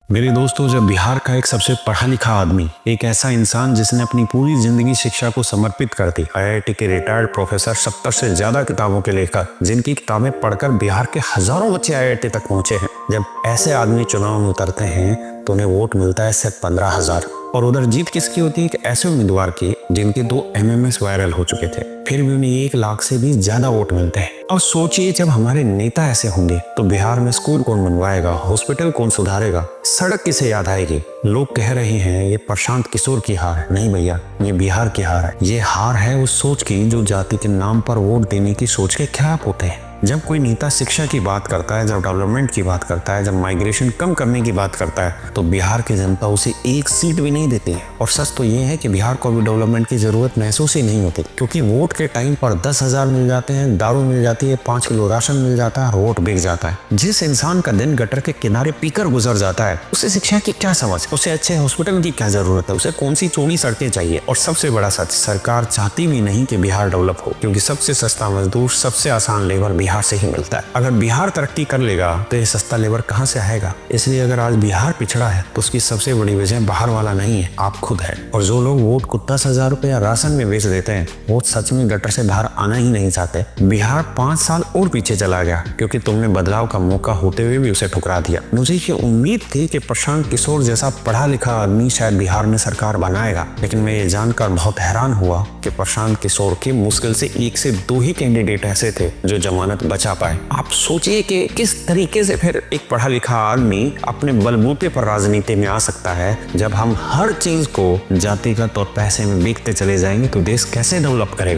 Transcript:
मेरे दोस्तों, जब बिहार का एक सबसे पढ़ा लिखा आदमी, एक ऐसा इंसान जिसने अपनी पूरी जिंदगी शिक्षा को समर्पित कर दी, आईआईटी के रिटायर्ड प्रोफेसर, 70 से ज्यादा किताबों के लेखक, जिनकी किताबें पढ़कर बिहार के हजारों बच्चे आईआईटी तक पहुंचे हैं, जब ऐसे आदमी चुनाव में उतरते हैं तो उन्हें वोट मिलता है सिर्फ 15,000। और उधर जीत किसकी होती है? एक ऐसे उम्मीदवार की जिनके 2 एमएमएस वायरल हो चुके थे, फिर भी उन्हें 1 लाख से भी ज्यादा वोट मिलते हैं। अब सोचिए, जब हमारे नेता ऐसे होंगे तो बिहार में स्कूल कौन बनवाएगा, हॉस्पिटल कौन सुधारेगा, सड़क किसे याद आएगी? लोग कह रहे हैं ये प्रशांत किशोर की हार है। नहीं भैया, ये बिहार की हार है। ये हार है उस सोच की जो जाति के नाम पर वोट देने की सोच के खिलाफ होते हैं। जब कोई नेता शिक्षा की बात करता है, जब डेवलपमेंट की बात करता है, जब माइग्रेशन कम करने की बात करता है, तो बिहार की जनता उसे 1 सीट भी नहीं देती है। और सच तो ये है कि बिहार को भी डेवलपमेंट की जरूरत महसूस ही नहीं होती, क्योंकि वोट के टाइम पर 10,000 मिल जाते हैं, दारू मिल जाती है, 5 किलो राशन मिल जाता है, वोट बिक जाता है। जिस इंसान का दिन गटर के किनारे पीकर गुजर जाता है, उसे शिक्षा की क्या समझ, उसे अच्छे हॉस्पिटल की क्या जरूरत है, उसे कौन सी चौड़ी सड़कें चाहिए? और सबसे बड़ा सच, सरकार चाहती भी नहीं कि बिहार डेवलप हो, क्योंकि सबसे सस्ता मजदूर, सबसे आसान लेबर बिहार से ही मिलता है। अगर बिहार तरक्की कर लेगा तो ये सस्ता लेबर कहां से आएगा? इसलिए अगर आज बिहार पिछड़ा है तो उसकी सबसे बड़ी वजह बाहर वाला नहीं है, आप खुद है। और जो लोग वोट को 10,000 रुपए या राशन में बेच देते हैं, वो सच में गटर से बाहर आना ही नहीं चाहते। बिहार 5 साल और पीछे चला गया क्योंकि तुमने बदलाव का मौका होते हुए भी उसे ठुकरा दिया। मुझे ये उम्मीद थी कि प्रशांत किशोर जैसा पढ़ा लिखा आदमी शायद बिहार में सरकार बनाएगा, लेकिन मैं ये जानकर बहुत हैरान हुआ कि प्रशांत किशोर के मुश्किल से 1 से 2 ही कैंडिडेट ऐसे थे जो जमानत बचा पाए। आप सोचिए कि किस तरीके से फिर एक पढ़ा लिखा आदमी अपने बलबूते पर राजनीति में आ सकता है। जब हम हर चीज को जातिगत और पैसे में बेचते चले जाएंगे तो देश कैसे डेवलप करेगा?